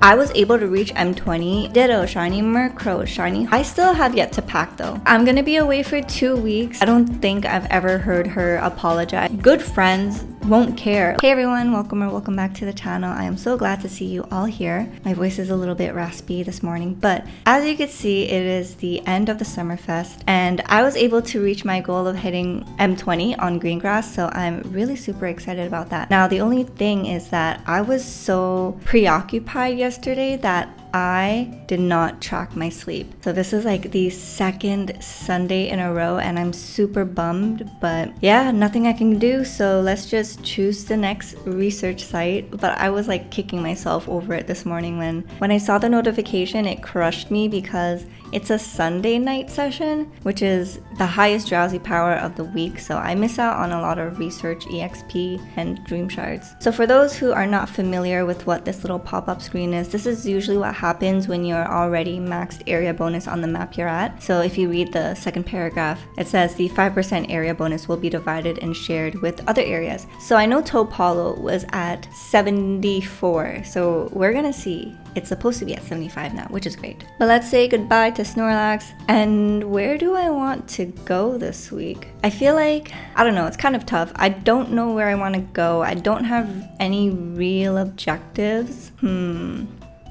I was able to reach M20, Ditto, Shiny, Murkrow, Shiny. I still have yet to pack though. I'm gonna be away for 2 weeks. I don't think I've ever heard her apologize. Good friends won't care. Hey everyone, welcome back to the channel. I am so glad to see you all here. My voice is a little bit raspy this morning, but as you can see, it is the end of the Summerfest and I was able to reach my goal of hitting M20 on green grass, so I'm really super excited about that. Now, the only thing is that I was so preoccupied yesterday that I did not track my sleep. So this is like the second Sunday in a row and I'm super bummed, but yeah, nothing I can do. So let's just choose the next research site. But I was like kicking myself over it this morning when I saw the notification. It crushed me because it's a Sunday night session, which is the highest drowsy power of the week. So I miss out on a lot of research, EXP, and dream shards. So for those who are not familiar with what this little pop-up screen is, this is usually what happens when you're already maxed area bonus on the map you're at. So if you read the second paragraph, it says the 5% area bonus will be divided and shared with other areas. So I know Topalo was at 74, so we're gonna see. It's supposed to be at 75 now, which is great. But let's say goodbye to Snorlax. And where do I want to go this week? I feel like, I don't know, it's kind of tough. I don't know where I want to go. I don't have any real objectives.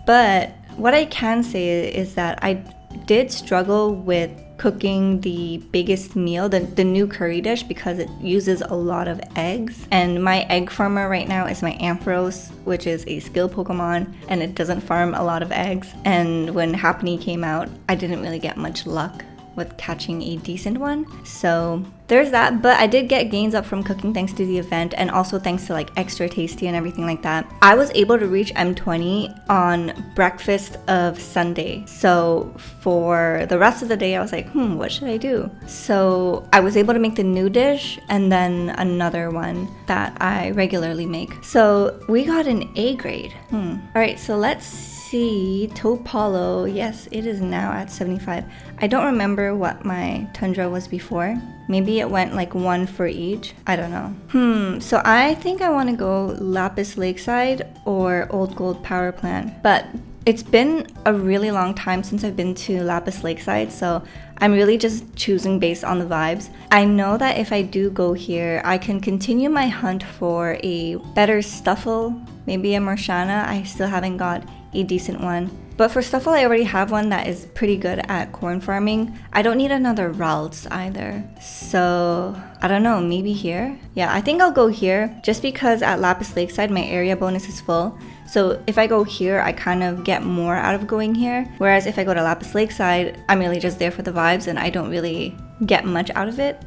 But what I can say is that I did struggle with cooking the biggest meal, the new curry dish, because it uses a lot of eggs. And my egg farmer right now is my Ampharos, which is a skill Pokemon, and it doesn't farm a lot of eggs. And when Happiny came out, I didn't really get much luck with catching a decent one. So there's that, but I did get gains up from cooking thanks to the event and also thanks to like extra tasty and everything like that. I was able to reach M20 on breakfast of Sunday. So for the rest of the day, I was like, what should I do? So I was able to make the new dish and then another one that I regularly make. So we got an A grade. All right, so let's see. Topalo, yes, it is now at 75. I don't remember what my Tundra was before. Maybe it went like 1 for each. I don't know. So I think I want to go Lapis Lakeside or Old Gold Power Plant. But it's been a really long time since I've been to Lapis Lakeside, so I'm really just choosing based on the vibes. I know that if I do go here, I can continue my hunt for a better Stuffle, maybe a Marshana. I still haven't got a decent one. But for Stuffle, I already have one that is pretty good at corn farming. I don't need another Ralts either. So I don't know, maybe here? Yeah, I think I'll go here just because at Lapis Lakeside, my area bonus is full. So if I go here, I kind of get more out of going here. Whereas if I go to Lapis Lakeside, I'm really just there for the vibes and I don't really get much out of it.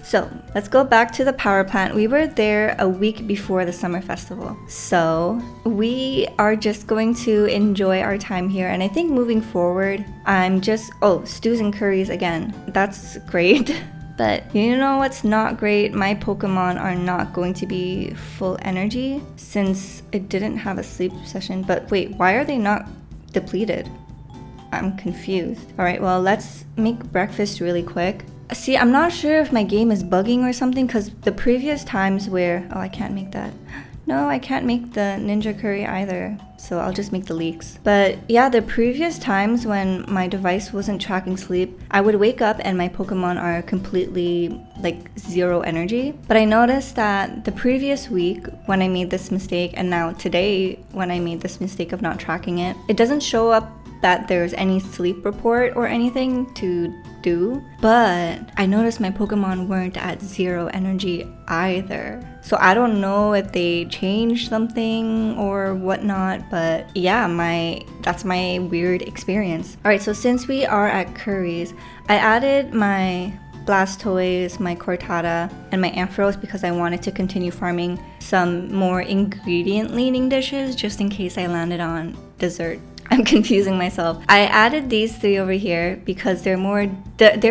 So let's go back to the power plant. We were there a week before the summer festival. So we are just going to enjoy our time here. And I think moving forward, I'm just, stews and curries again. That's great. But you know what's not great? My Pokemon are not going to be full energy since it didn't have a sleep session. But wait, why are they not depleted? I'm confused. All right, well, let's make breakfast really quick. See, I'm not sure if my game is bugging or something because the previous times where... I can't make that. No, I can't make the Ninja Curry either. So I'll just make the leeks. But yeah, the previous times when my device wasn't tracking sleep, I would wake up and my Pokemon are completely like 0 energy. But I noticed that the previous week when I made this mistake and now today when I made this mistake of not tracking it, it doesn't show up that there's any sleep report or anything to do, but I noticed my Pokemon weren't at 0 energy either. So I don't know if they changed something or whatnot, but yeah, that's my weird experience. All right, so since we are at curries, I added my Blastoise, my Cortana, and my Ampharos because I wanted to continue farming some more ingredient-leaning dishes just in case I landed on dessert. I'm confusing myself. I added these 3 over here because their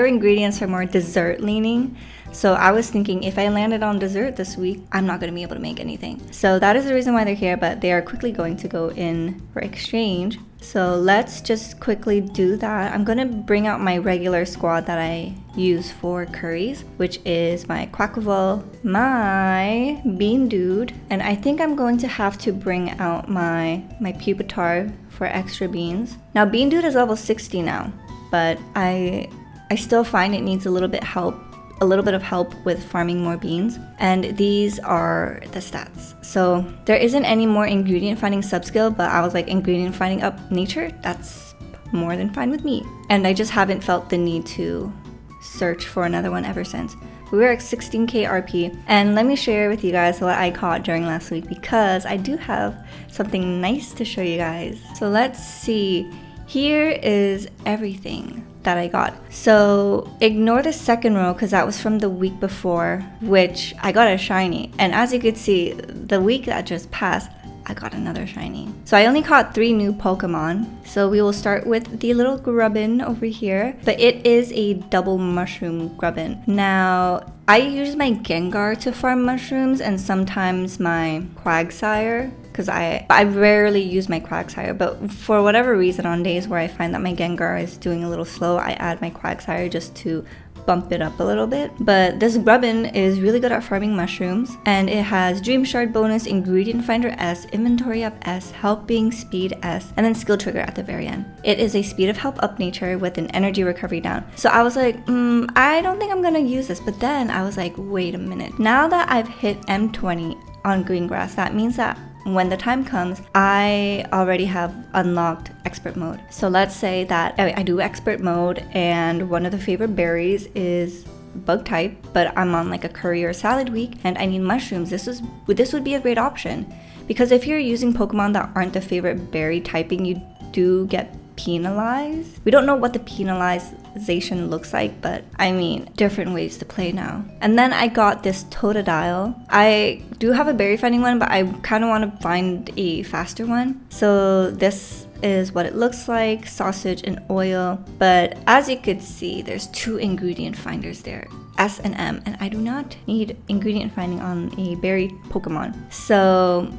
ingredients are more dessert leaning. So I was thinking if I landed on dessert this week, I'm not going to be able to make anything. So that is the reason why they're here, but they are quickly going to go in for exchange. So let's just quickly do that. I'm going to bring out my regular squad that I use for curries, which is my Quackable, my Bean Dude, and I think I'm going to have to bring out my Pupitar for extra beans. Now Bean Dude is level 60 now, but I still find it needs a little bit of help with farming more beans, and these are the stats. So there isn't any more ingredient finding subskill, but I was like, ingredient finding up nature, that's more than fine with me. And I just haven't felt the need to search for another one ever since. We were at 16k RP, and let me share with you guys what I caught during last week, because I do have something nice to show you guys. So let's see. Here is everything that I got. So ignore the second row because that was from the week before, which I got a shiny. And as you could see, the week that just passed, I got another shiny. So I only caught 3 new Pokemon. So we will start with the little Grubbin over here, but it is a double mushroom Grubbin. Now, I use my Gengar to farm mushrooms and sometimes my Quagsire, because I rarely use my Quagsire, but for whatever reason, on days where I find that my Gengar is doing a little slow, I add my Quagsire just to bump it up a little bit. But this Grubbin is really good at farming mushrooms, and it has Dream Shard bonus, Ingredient Finder S, Inventory Up S, Helping Speed S, and then Skill Trigger at the very end. It is a Speed of Help up nature with an Energy Recovery down. So I was like, I don't think I'm gonna use this, but then I was like, wait a minute. Now that I've hit M20 on green grass, that means that when the time comes, I already have unlocked expert mode. So let's say that I do expert mode and one of the favorite berries is bug type, but I'm on like a curry or salad week and I need mushrooms. This would be a great option, because if you're using Pokemon that aren't the favorite berry typing, you do get penalized. We don't know what the penalization looks like, but I mean, different ways to play now. And then I got this Totodile. I do have a berry finding one, but I kind of want to find a faster one. So this is what it looks like, sausage and oil. But as you could see, there's 2 ingredient finders there, S and M, and I do not need ingredient finding on a berry Pokemon. So,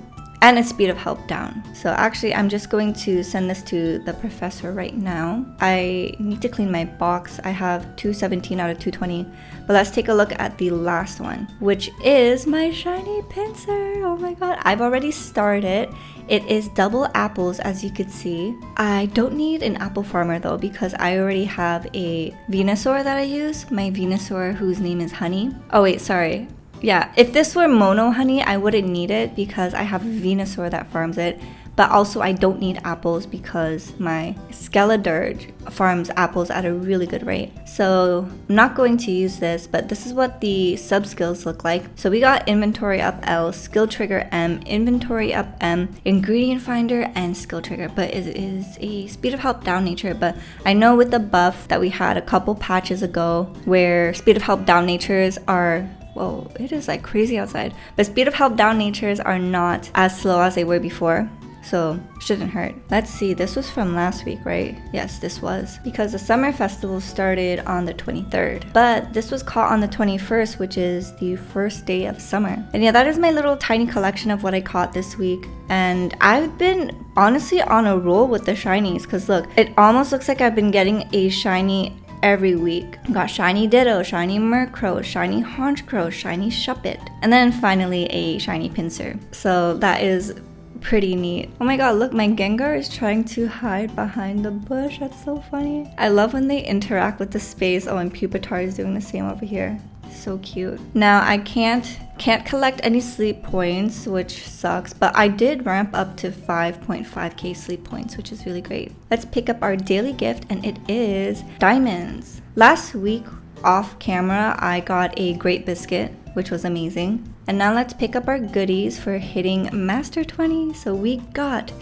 and it's speed of help down. So actually, I'm just going to send this to the professor right now. I need to clean my box. I have 217 out of 220. But let's take a look at the last one, which is my shiny pincer. Oh my god, I've already started. It is double apples, as you could see. I don't need an apple farmer though, because I already have a Venusaur that I use. My Venusaur, whose name is Honey. Oh wait, sorry. Yeah, if this were Mono Honey, I wouldn't need it because I have a Venusaur that farms it. But also I don't need apples because my Skeledirge farms apples at a really good rate. So I'm not going to use this, but this is what the sub-skills look like. So we got Inventory Up L, Skill Trigger M, Inventory Up M, Ingredient Finder, and Skill Trigger. But it is a Speed of Help down nature. But I know with the buff that we had a couple patches ago where Speed of Help down natures are, whoa, it is like crazy outside. But Speed of Help down natures are not as slow as they were before. So shouldn't hurt. Let's see, this was from last week, right? Yes, this was. Because the summer festival started on the 23rd. But this was caught on the 21st, which is the first day of summer. And yeah, that is my little tiny collection of what I caught this week. And I've been honestly on a roll with the shinies. Because look, it almost looks like I've been getting a shiny every week. Got shiny Ditto, shiny Murkrow, shiny Honchkrow, shiny Shuppet. And then finally a shiny Pinsir. So that is pretty neat. Oh my god, look, my Gengar is trying to hide behind the bush. That's so funny. I love when they interact with the space. Oh, and Pupitar is doing the same over here. So cute. Now I can't collect any sleep points, which sucks, but I did ramp up to 5.5k sleep points, which is really great. Let's pick up our daily gift, and it is diamonds. Last week off camera I got a Great Biscuit, which was amazing. And now let's pick up our goodies for hitting Master 20. So we got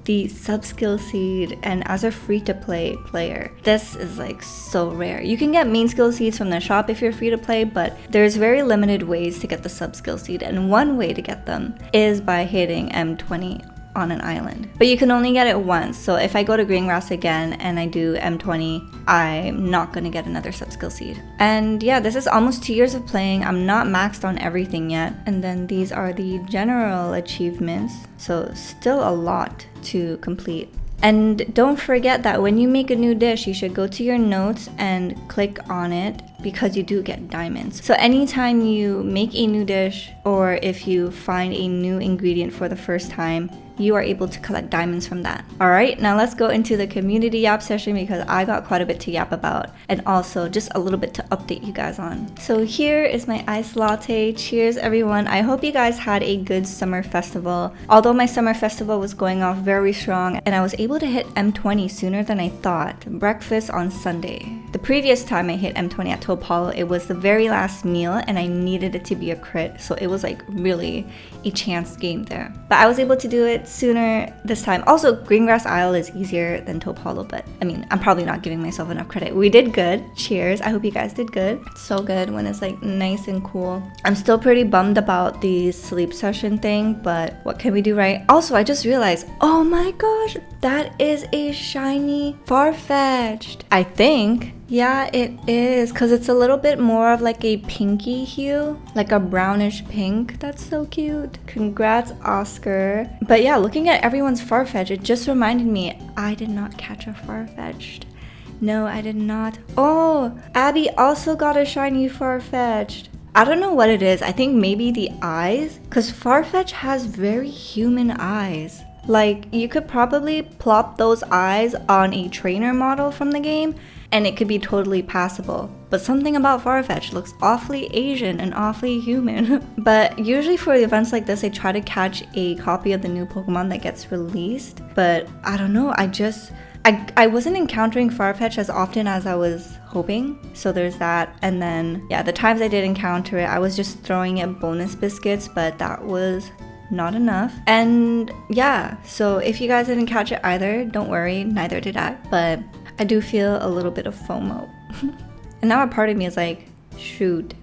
the Sub-Skill Seed, and as a free-to-play player, this is like so rare. You can get main skill seeds from the shop if you're free to play, but there's very limited ways to get the Sub-Skill Seed, and one way to get them is by hitting M20 on an island. But you can only get it once. So if I go to Greengrass again and I do M20, I'm not gonna get another sub-skill seed. And yeah, this is almost 2 years of playing. I'm not maxed on everything yet. And then these are the general achievements. So still a lot to complete. And don't forget that when you make a new dish, you should go to your notes and click on it because you do get diamonds. So anytime you make a new dish or if you find a new ingredient for the first time, you are able to collect diamonds from that. All right, now let's go into the community yap session because I got quite a bit to yap about and also just a little bit to update you guys on. So here is my iced latte. Cheers everyone. I hope you guys had a good summer festival. Although my summer festival was going off very strong and I was able to hit M20 sooner than I thought. Breakfast on Sunday. The previous time I hit M20 at Topalo, it was the very last meal and I needed it to be a crit. So it was like really a chance game there. But I was able to do it sooner this time. Also, Greengrass Isle is easier than Topalo, but I mean, I'm probably not giving myself enough credit. We did good. Cheers. I hope you guys did good. It's so good when it's like nice and cool. I'm still pretty bummed about the sleep session thing, but what can we do, right? Also, I just realized, oh my gosh, that is a shiny Farfetch'd. I think. Yeah, it is, because it's a little bit more of like a pinky hue, like a brownish pink. That's so cute. Congrats, Oscar. But yeah, looking at everyone's Farfetch'd, it just reminded me, I did not catch a Farfetch'd. No, I did not. Oh, Abby also got a shiny Farfetch'd. I don't know what it is. I think maybe the eyes, because Farfetch has very human eyes. Like, you could probably plop those eyes on a trainer model from the game and it could be totally passable. But something about Farfetch looks awfully Asian and awfully human. But usually for events like this, I try to catch a copy of the new Pokemon that gets released. But I don't know, I wasn't encountering Farfetch as often as I was hoping. So there's that. And then, yeah, the times I did encounter it, I was just throwing it bonus biscuits, but that was not enough. And yeah, so if you guys didn't catch it either, don't worry, neither did I. But I do feel a little bit of FOMO. And now a part of me is like, shoot,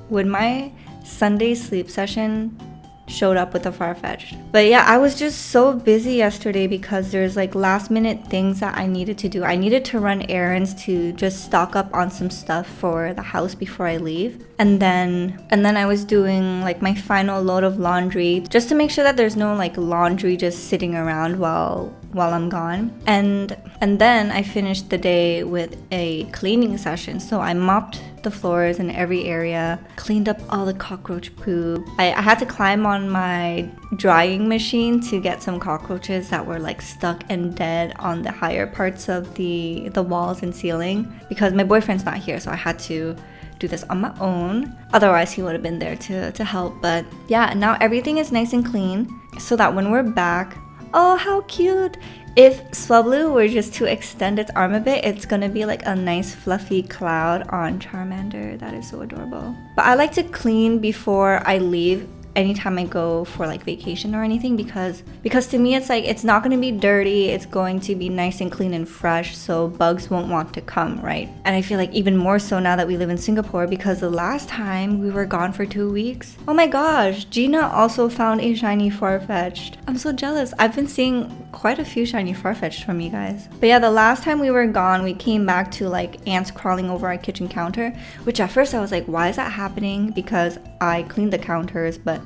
would my Sunday sleep session showed up with a Farfetch'd? But yeah, I was just so busy yesterday because there's like last minute things that I needed to do. I needed to run errands to just stock up on some stuff for the house before I leave. And then I was doing like my final load of laundry just to make sure that there's no like laundry just sitting around while I'm gone. And then I finished the day with a cleaning session. So I mopped the floors in every area, cleaned up all the cockroach poop. I had to climb on my drying machine to get some cockroaches that were like stuck and dead on the higher parts of the walls and ceiling because my boyfriend's not here, so I had to do this on my own. Otherwise he would have been there to help. But yeah, now everything is nice and clean so that when we're back, oh how cute, if Swablu were just to extend its arm a bit, it's gonna be like a nice fluffy cloud on Charmander. That is so adorable. But I like to clean before I leave anytime I go for like vacation or anything because to me it's like it's not going to be dirty, it's going to be nice and clean and fresh, so bugs won't want to come, right? And I feel like even more so now that we live in Singapore because the last time we were gone for 2 weeks, oh my gosh, Gina also found a shiny Farfetch'd. I'm so jealous. I've been seeing quite a few shiny Farfetch'd from you guys. But yeah, the last time we were gone, we came back to like ants crawling over our kitchen counter, which at first I was like, why is that happening? Because I cleaned the counters, but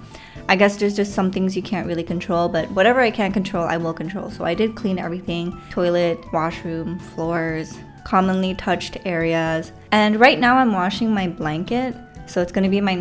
I guess there's just some things you can't really control, but whatever I can control, I will control. So I did clean everything, toilet, washroom, floors, commonly touched areas. And right now I'm washing my blanket. So it's gonna be my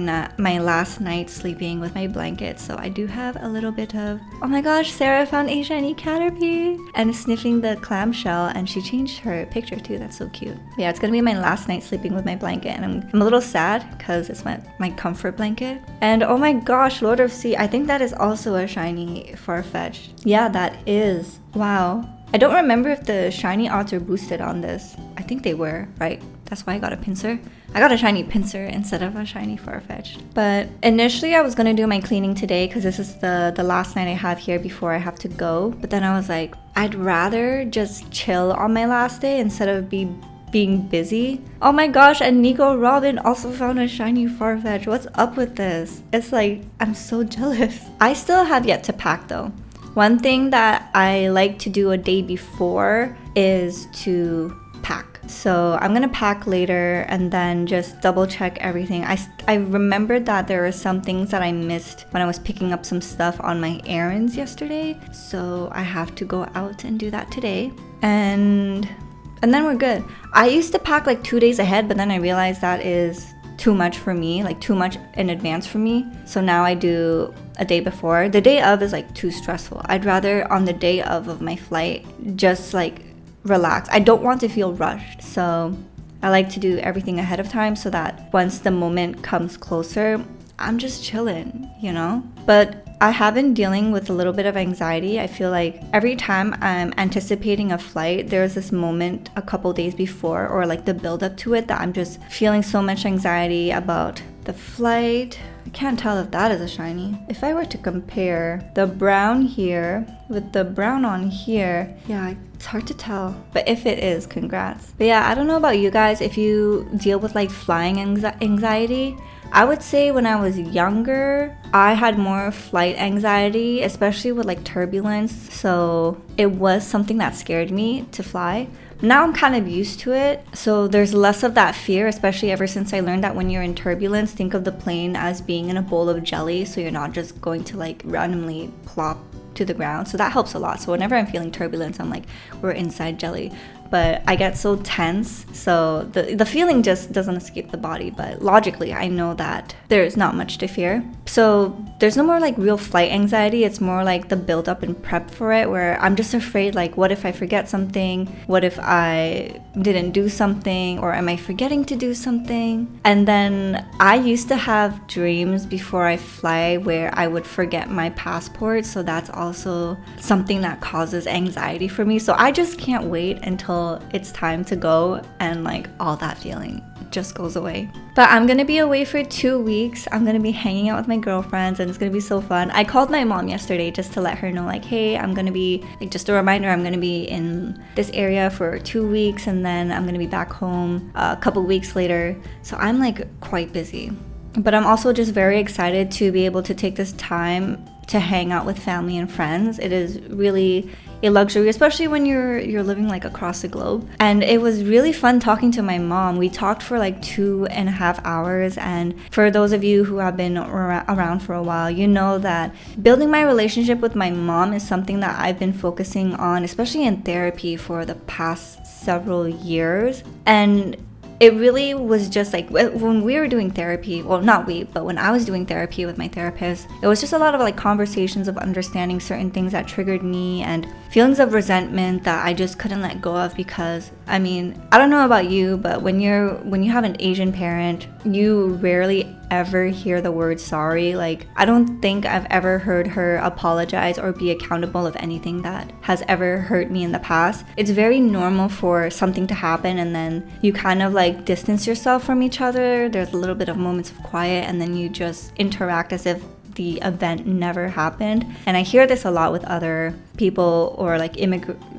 last night sleeping with my blanket. So I do have a little bit of, oh my gosh, Sarah found a shiny Caterpie and sniffing the clamshell, and she changed her picture too. That's so cute. But yeah, it's gonna be my last night sleeping with my blanket, and I'm a little sad because it's my comfort blanket. And oh my gosh, Lord of Sea, I think that is also a shiny Farfetch'd. Yeah, that is. Wow. I don't remember if the shiny odds are boosted on this. I think they were, right? That's why I got a pincer. I got a shiny pincer instead of a shiny Farfetch'd. But initially I was gonna do my cleaning today because this is the last night I have here before I have to go. But then I was like, I'd rather just chill on my last day instead of being busy. Oh my gosh, and Nico Robin also found a shiny Farfetch'd. What's up with this? It's like, I'm so jealous. I still have yet to pack though. One thing that I like to do a day before is to pack. So I'm gonna pack later and then just double check everything. I remembered that there were some things that I missed when I was picking up some stuff on my errands yesterday. So I have to go out and do that today. And then we're good. I used to pack like 2 days ahead, but then I realized that is too much for me, like too much in advance for me. So now I do a day before. The day of is like too stressful. I'd rather on the day of my flight just like relax. I don't want to feel rushed. So I like to do everything ahead of time so that once the moment comes closer, I'm just chilling, you know? But I have been dealing with a little bit of anxiety. I feel like every time I'm anticipating a flight, there's this moment a couple days before or like the build up to it that I'm just feeling so much anxiety about the flight. I can't tell if that is a shiny. If I were to compare the brown here with the brown on here, yeah, it's hard to tell. But if it is, congrats. But yeah, I don't know about you guys if you deal with like flying anxiety. I would say when I was younger, I had more flight anxiety, especially with like turbulence. So it was something that scared me to fly. Now I'm kind of used to it, so there's less of that fear, especially ever since I learned that when you're in turbulence, think of the plane as being in a bowl of jelly, so you're not just going to like randomly plop to the ground. So that helps a lot. So whenever I'm feeling turbulence, I'm like, we're inside jelly. But I get so tense, so the feeling just doesn't escape the body. But logically, I know that there's not much to fear. So there's no more like real flight anxiety. It's more like the build up and prep for it, where I'm just afraid like, what if I forget something? What if I didn't do something? Or am I forgetting to do something? And then I used to have dreams before I fly where I would forget my passport. So that's also something that causes anxiety for me. So I just can't wait until it's time to go and like all that feeling just goes away. But I'm gonna be away for 2 weeks. I'm gonna be hanging out with my girlfriends and it's gonna be so fun. I called my mom yesterday just to let her know like, hey, I'm gonna be like, just a reminder, I'm gonna be in this area for 2 weeks and then I'm gonna be back home a couple weeks later. So I'm like quite busy. But I'm also just very excited to be able to take this time to hang out with family and friends. It is really a luxury, especially when you're living like across the globe. And it was really fun talking to my mom. We talked for like 2.5 hours, and for those of you who have been around for a while, you know that building my relationship with my mom is something that I've been focusing on, especially in therapy, for the past several years. And it really was just like when we were doing therapy, well, not we, but when I was doing therapy with my therapist, it was just a lot of like conversations of understanding certain things that triggered me and feelings of resentment that I just couldn't let go of. Because I mean, I don't know about you, but when you have an Asian parent, you rarely ever hear the word sorry. Like, I don't think I've ever heard her apologize or be accountable of anything that has ever hurt me in the past. It's very normal for something to happen and then you kind of like distance yourself from each other. There's a little bit of moments of quiet and then you just interact as if the event never happened. And I hear this a lot with other people or like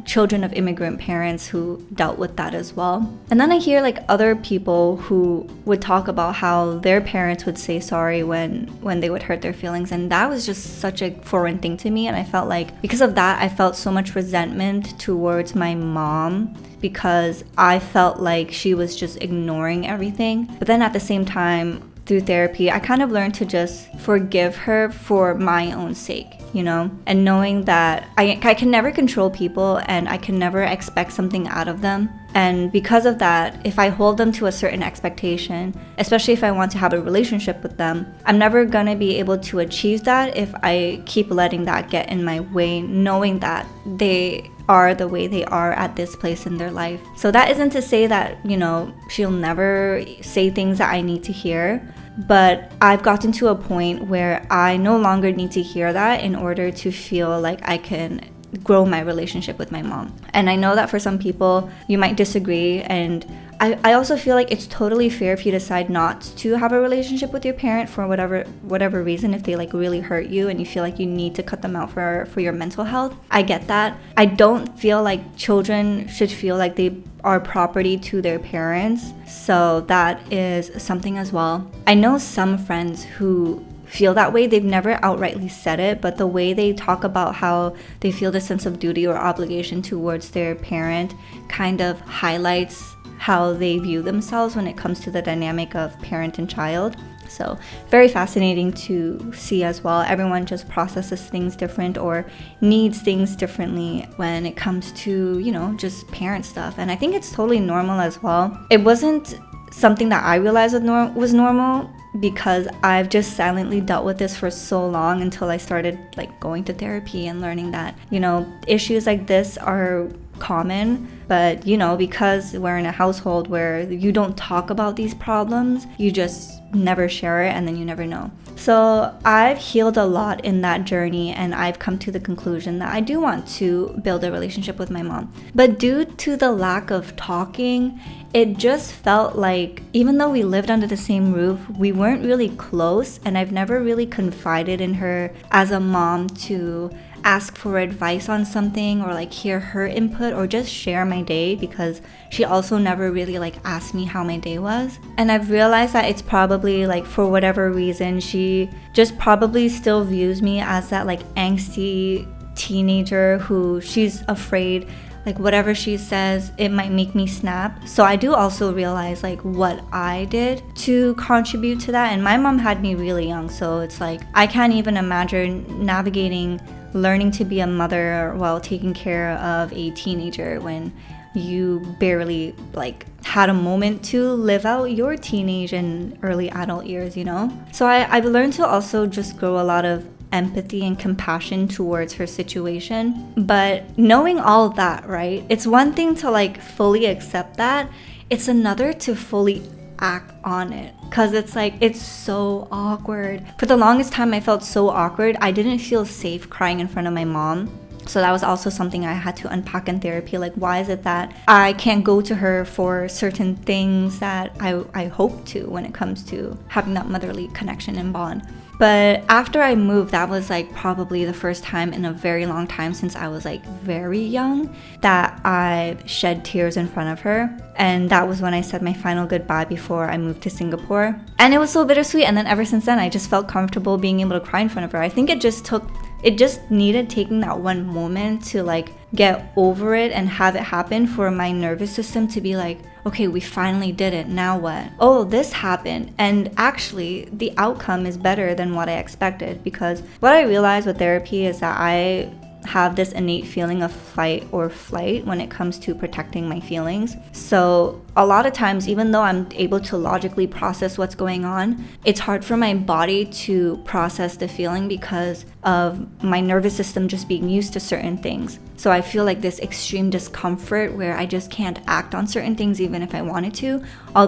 children of immigrant parents who dealt with that as well. And then I hear like other people who would talk about how their parents would say sorry when they would hurt their feelings, and that was just such a foreign thing to me. And I felt like because of that, I felt so much resentment towards my mom because I felt like she was just ignoring everything. But then at the same time, through therapy, I kind of learned to just forgive her for my own sake, you know, and knowing that I can never control people and I can never expect something out of them. And because of that, if I hold them to a certain expectation, especially if I want to have a relationship with them, I'm never gonna be able to achieve that if I keep letting that get in my way, knowing that they are the way they are at this place in their life. So that isn't to say that, you know, she'll never say things that I need to hear, but I've gotten to a point where I no longer need to hear that in order to feel like I can grow my relationship with my mom. And I know that for some people you might disagree, and I also feel like it's totally fair if you decide not to have a relationship with your parent for whatever reason, if they like really hurt you and you feel like you need to cut them out for your mental health. I get that. I don't feel like children should feel like they are property to their parents, so that is something as well. I know some friends who feel that way. They've never outrightly said it, but the way they talk about how they feel the sense of duty or obligation towards their parent kind of highlights how they view themselves when it comes to the dynamic of parent and child. So very fascinating to see as well. Everyone just processes things different or needs things differently when it comes to, you know, just parent stuff. And I think it's totally normal as well. It wasn't something that I realized was normal because I've just silently dealt with this for so long until I started like going to therapy and learning that, you know, issues like this are common, but you know, because we're in a household where you don't talk about these problems, you just never share it and then you never know. So I've healed a lot in that journey, and I've come to the conclusion that I do want to build a relationship with my mom. But due to the lack of talking, it just felt like even though we lived under the same roof, we weren't really close, and I've never really confided in her as a mom to ask for advice on something or like hear her input or just share my day, because she also never really like asked me how my day was. And I've realized that it's probably like for whatever reason she just probably still views me as that like angsty teenager who she's afraid like whatever she says, it might make me snap. So I do also realize like what I did to contribute to that. And my mom had me really young, so it's like I can't even imagine navigating learning to be a mother while taking care of a teenager when you barely like had a moment to live out your teenage and early adult years, you know? So I've learned to also just grow a lot of empathy and compassion towards her situation. But knowing all that, right, it's one thing to like fully accept that, it's another to fully act on it, because it's like it's so awkward. For the longest time I felt so awkward. I didn't feel safe crying in front of my mom. So that was also something I had to unpack in therapy. Like, why is it that I can't go to her for certain things that I hope to when it comes to having that motherly connection and bond? But after I moved, that was like probably the first time in a very long time since I was like very young that I've shed tears in front of her. And that was when I said my final goodbye before I moved to Singapore. And it was so bittersweet. And then ever since then, I just felt comfortable being able to cry in front of her. I think it just needed taking that one moment to like get over it and have it happen for my nervous system to be like, okay, we finally did it, now what? Oh, this happened. And actually the outcome is better than what I expected, because what I realized with therapy is that I have this innate feeling of fight or flight when it comes to protecting my feelings. So a lot of times, even though I'm able to logically process what's going on, it's hard for my body to process the feeling because of my nervous system just being used to certain things. So I feel like this extreme discomfort where I just can't act on certain things even if I wanted to,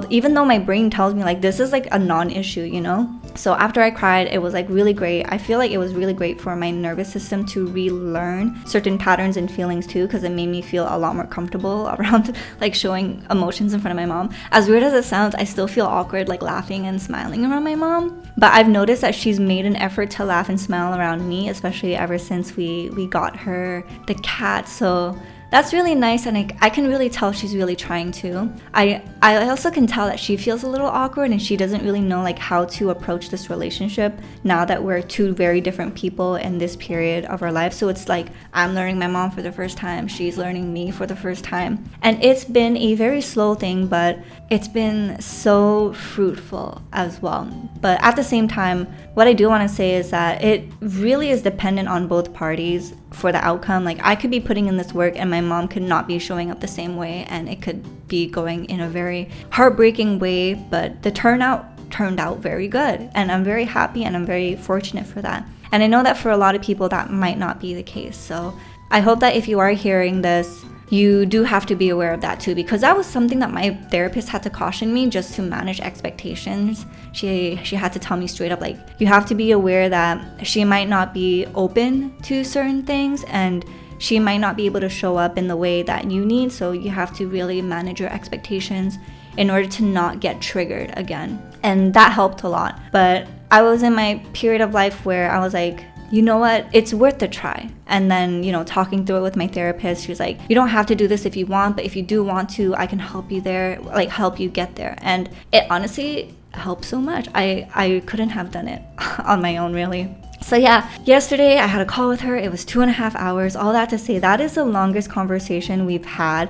even though my brain tells me like this is like a non-issue, you know? So after I cried, it was like really great. I feel like it was really great for my nervous system to relearn certain patterns and feelings too, because it made me feel a lot more comfortable around like showing emotions in front of my mom. As weird as it sounds, I still feel awkward like laughing and smiling around my mom. But I've noticed that she's made an effort to laugh and smile around me, especially ever since we got her the cat. So that's really nice, and I can really tell she's really trying to. I also can tell that she feels a little awkward and she doesn't really know like how to approach this relationship now that we're two very different people in this period of our life. So it's like I'm learning my mom for the first time, she's learning me for the first time. And it's been a very slow thing, but it's been so fruitful as well. But at the same time, what I do want to say is that it really is dependent on both parties for the outcome. Like I could be putting in this work and my mom could not be showing up the same way, and it could be going in a very heartbreaking way, but the turnout turned out very good, and I'm very happy and I'm very fortunate for that. And I know that for a lot of people that might not be the case. So I hope that if you are hearing this, you do have to be aware of that too, because that was something that my therapist had to caution me just to manage expectations. She had to tell me straight up, like, you have to be aware that she might not be open to certain things and she might not be able to show up in the way that you need. So you have to really manage your expectations in order to not get triggered again. And that helped a lot. But I was in my period of life where I was like, you know what, it's worth a try. And then, talking through it with my therapist, she was like, you don't have to do this if you want, but if you do want to, I can help you there, like help you get there. And it honestly helped so much. I couldn't have done it on my own, really. So yeah, yesterday I had a call with her. It was 2.5 hours. All that to say, that is the longest conversation we've had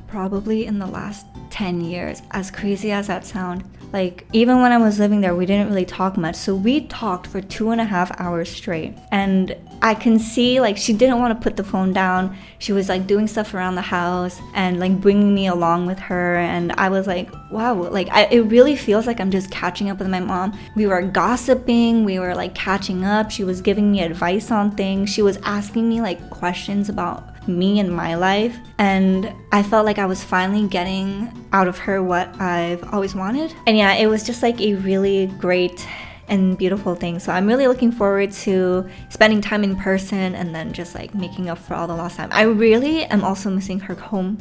probably in the last 10 years, as crazy as that sounds. Like, even when I was living there, we didn't really talk much. So we talked for 2.5 hours straight. And I can see, like, she didn't want to put the phone down. She was, like, doing stuff around the house and, like, bringing me along with her. And I was like, wow, like, it really feels like I'm just catching up with my mom. We were gossiping. We were, like, catching up. She was giving me advice on things. She was asking me, like, questions about me and my life, and I felt like I was finally getting out of her what I've always wanted. And yeah, it was just like a really great and beautiful thing. So I'm really looking forward to spending time in person and then just like making up for all the lost time. I really am also missing her home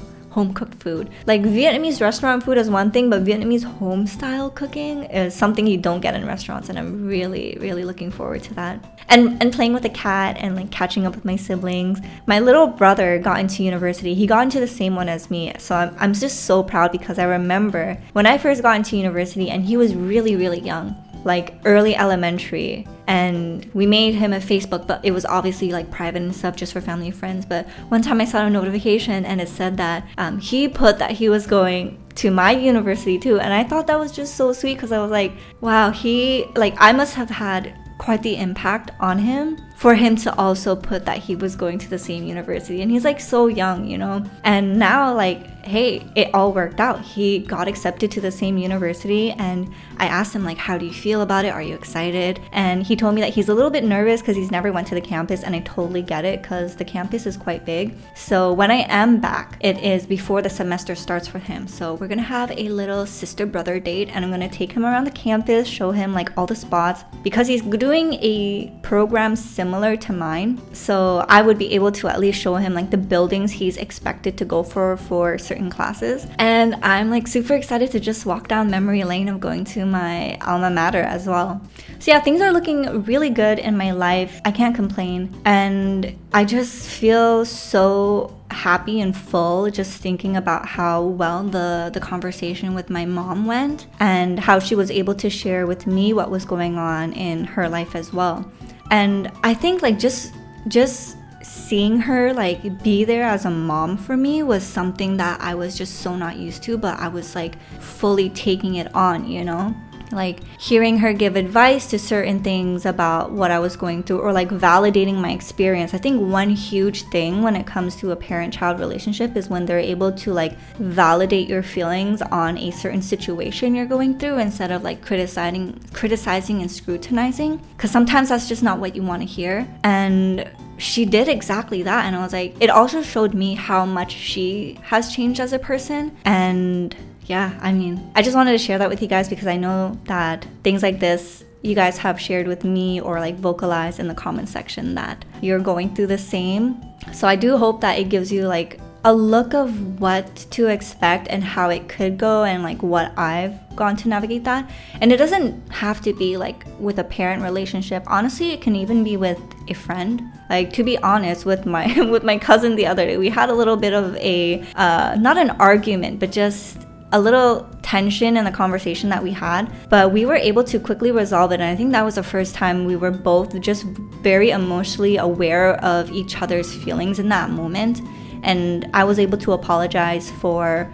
cooked food. Like, Vietnamese restaurant food is one thing, but Vietnamese home style cooking is something you don't get in restaurants, and I'm really, really looking forward to that. And playing with the cat and like catching up with my siblings. My little brother got into university. He got into the same one as me. So I'm just so proud, because I remember when I first got into university and he was really, really young, like early elementary, and we made him a Facebook, but it was obviously like private and stuff, just for family and friends. But one time I saw a notification and it said that he put that he was going to my university too, and I thought that was just so sweet, because I was like, wow, I must have had quite the impact on him for him to also put that he was going to the same university. And he's like so young, and now, like, hey, it all worked out. He got accepted to the same university, and I asked him, like, how do you feel about it? Are you excited? And he told me that he's a little bit nervous because he's never went to the campus, and I totally get it, because the campus is quite big. So when I am back, it is before the semester starts for him. So we're gonna have a little sister-brother date, and I'm gonna take him around the campus, show him like all the spots, because he's doing a program similar to mine. So I would be able to at least show him like the buildings he's expected to go for certain classes. And I'm like super excited to just walk down memory lane of going to my alma mater as well. So yeah, things are looking really good in my life. I can't complain, and I just feel so happy and full just thinking about how well the conversation with my mom went, and how she was able to share with me what was going on in her life as well. And I think like just seeing her like be there as a mom for me was something that I was just so not used to, but I was like fully taking it on, like hearing her give advice to certain things about what I was going through, or like validating my experience. I think one huge thing when it comes to a parent-child relationship is when they're able to like validate your feelings on a certain situation you're going through, instead of like criticizing and scrutinizing, because sometimes that's just not what you want to hear. And she did exactly that, and I was like, it also showed me how much she has changed as a person. And yeah, I mean, I just wanted to share that with you guys, because I know that things like this you guys have shared with me, or like vocalized in the comment section that you're going through the same. So I do hope that it gives you like a look of what to expect and how it could go, and like what I've gone to navigate that. And it doesn't have to be like with a parent relationship. Honestly, it can even be with a friend. Like, to be honest, with my cousin the other day, we had a little bit of a not an argument, but just a little tension in the conversation that we had, but we were able to quickly resolve it. And I think that was the first time we were both just very emotionally aware of each other's feelings in that moment. And I was able to apologize for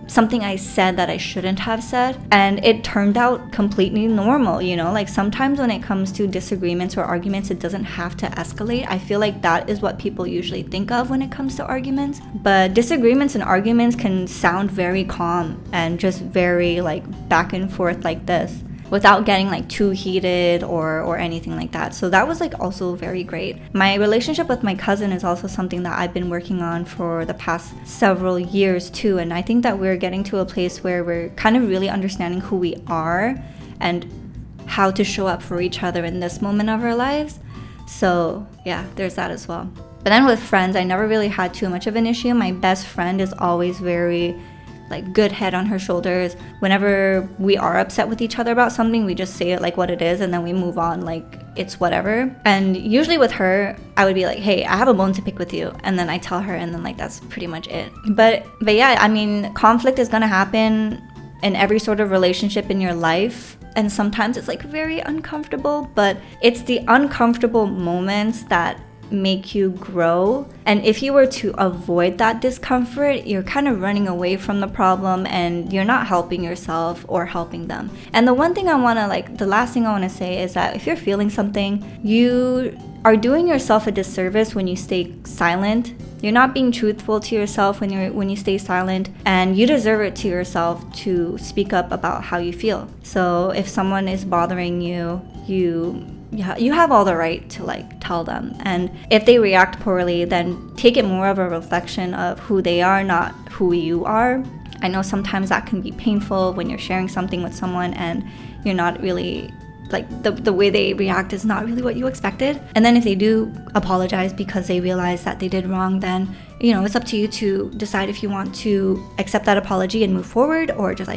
something I said that I shouldn't have said, and it turned out completely normal. Like, sometimes when it comes to disagreements or arguments, it doesn't have to escalate. I feel like that is what people usually think of when it comes to arguments, but disagreements and arguments can sound very calm and just very like back and forth like this, without getting like too heated or anything like that. So that was like also very great. My relationship with my cousin is also something that I've been working on for the past several years too, and I think that we're getting to a place where we're kind of really understanding who we are and how to show up for each other in this moment of our lives. So yeah, there's that as well. But then with friends, I never really had too much of an issue. My best friend is always very like good head on her shoulders. Whenever we are upset with each other about something, we just say it like what it is, and then we move on like it's whatever. And usually with her, I would be like, hey, I have a bone to pick with you, and then I tell her, and then like that's pretty much it. But yeah, I mean, conflict is gonna happen in every sort of relationship in your life, and sometimes it's like very uncomfortable, but it's the uncomfortable moments that make you grow. And if you were to avoid that discomfort, you're kind of running away from the problem, and you're not helping yourself or helping them. And the one thing I want to the last thing I want to say is that if you're feeling something, you are doing yourself a disservice when you stay silent. You're not being truthful to yourself when you stay silent, and you deserve it to yourself to speak up about how you feel. So if someone is bothering you, you have all the right to tell them. And if they react poorly, then take it more of a reflection of who they are, not who you are. I know sometimes that can be painful when you're sharing something with someone and you're not really the way they react is not really what you expected. And then if they do apologize because they realize that they did wrong, then it's up to you to decide if you want to accept that apology and move forward, or just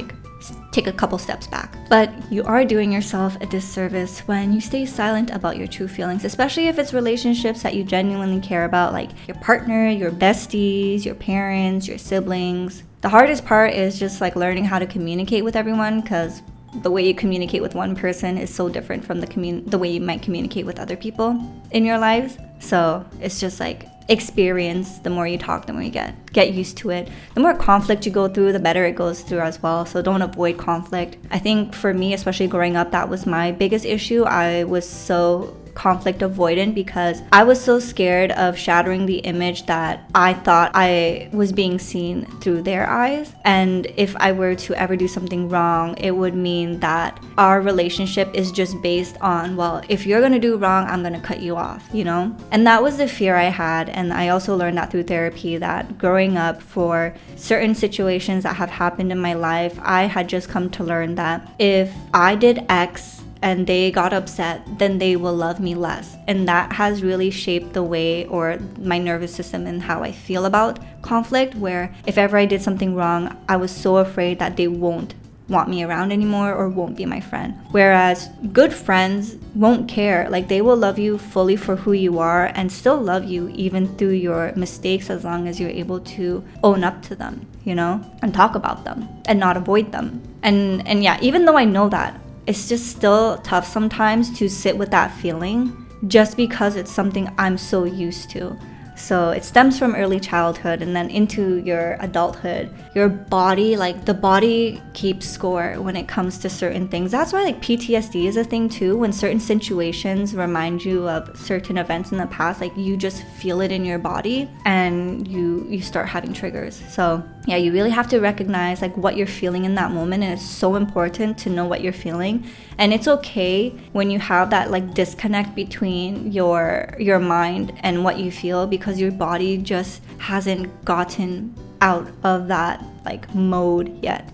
take a couple steps back. But you are doing yourself a disservice when you stay silent about your true feelings, especially if it's relationships that you genuinely care about, like your partner, your besties, your parents, your siblings. The hardest part is just learning how to communicate with everyone, because the way you communicate with one person is so different from the way you might communicate with other people in your lives. So it's just experience. The more you talk, the more you get used to it. The more conflict you go through, the better it goes through as well. So don't avoid conflict. I think for me, especially growing up, that was my biggest issue. I was so conflict avoidant because I was so scared of shattering the image that I thought I was being seen through their eyes. And if I were to ever do something wrong, it would mean that our relationship is just based on, well, if you're gonna do wrong, I'm gonna cut you off, And that was the fear I had. And I also learned that through therapy, that growing up, for certain situations that have happened in my life, I had just come to learn that if I did X and they got upset, then they will love me less. And that has really shaped the way, or my nervous system, and how I feel about conflict, where if ever I did something wrong, I was so afraid that they won't want me around anymore or won't be my friend. Whereas good friends won't care. They will love you fully for who you are and still love you even through your mistakes, as long as you're able to own up to them, and talk about them and not avoid them. And yeah, even though I know that, it's just still tough sometimes to sit with that feeling, just because it's something I'm so used to. So it stems from early childhood and then into your adulthood. Your body, the body keeps score when it comes to certain things. That's why PTSD is a thing too. When certain situations remind you of certain events in the past, you just feel it in your body and you start having triggers. So yeah, you really have to recognize what you're feeling in that moment, and it's so important to know what you're feeling. And it's okay when you have that disconnect between your mind and what you feel, because your body just hasn't gotten out of that mode yet,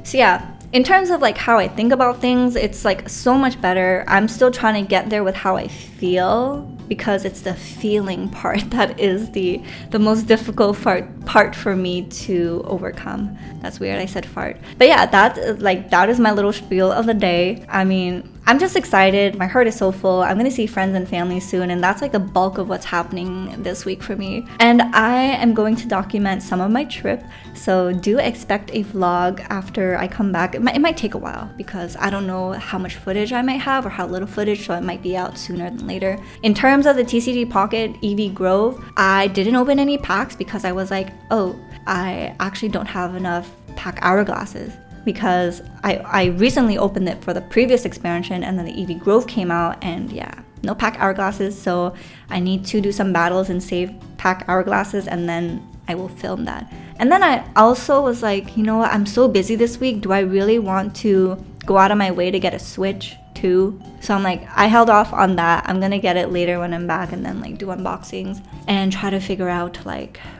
So yeah, in terms of how I think about things, it's so much better. I'm still trying to get there with how I feel, because it's the feeling part that is the most difficult part for me to overcome. That's weird, I said fart. But yeah, that is my little spiel of the day. I mean, I'm just excited. My heart is so full. I'm gonna see friends and family soon, and that's the bulk of what's happening this week for me. And I am going to document some of my trip, so do expect a vlog after I come back. It might take a while, because I don't know how much footage I might have or how little footage, so it might be out sooner than later. In terms of the TCG Pocket EV Grove, I didn't open any packs because I was oh, I actually don't have enough pack hourglasses, because I recently opened it for the previous expansion, and then the EV Grove came out, and yeah, no pack hourglasses. So I need to do some battles and save pack hourglasses, and then I will film that. And then I also was you know what, I'm so busy this week. Do I really want to go out of my way to get a Switch too? So I'm I held off on that. I'm gonna get it later when I'm back, and then do unboxings and try to figure out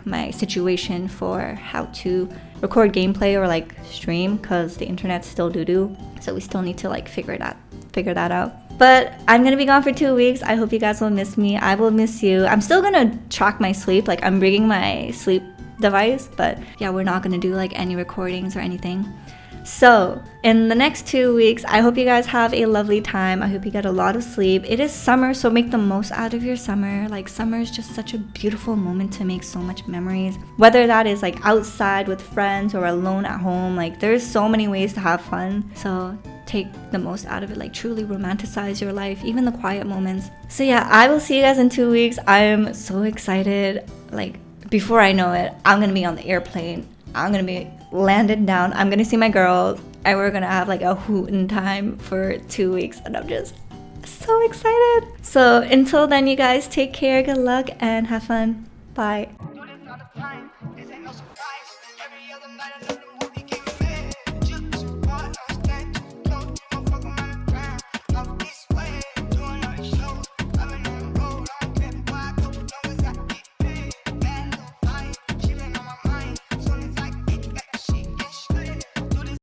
my situation for how to record gameplay or stream, because the internet's still doo-doo. So we still need to figure that out. But I'm gonna be gone for 2 weeks. I hope you guys will miss me. I will miss you. I'm still gonna track my sleep. I'm bringing my sleep device. But yeah, we're not gonna do like any recordings or anything. So in the next 2 weeks, I hope you guys have a lovely time. I hope you get a lot of sleep. It is summer, so make the most out of your summer. Like, summer is just such a beautiful moment to make so much memories, whether that is like outside with friends or alone at home. Like, there's so many ways to have fun, so take the most out of it. Like, truly romanticize your life, even the quiet moments. So yeah, I will see you guys in 2 weeks. I am so excited. Like, before I know it, I'm gonna be on the airplane. I'm gonna be landed down. I'm gonna see my girl, and we're gonna have like a hootin' time for 2 weeks, and I'm just so excited. So until then, you guys take care, good luck, and have fun. Bye.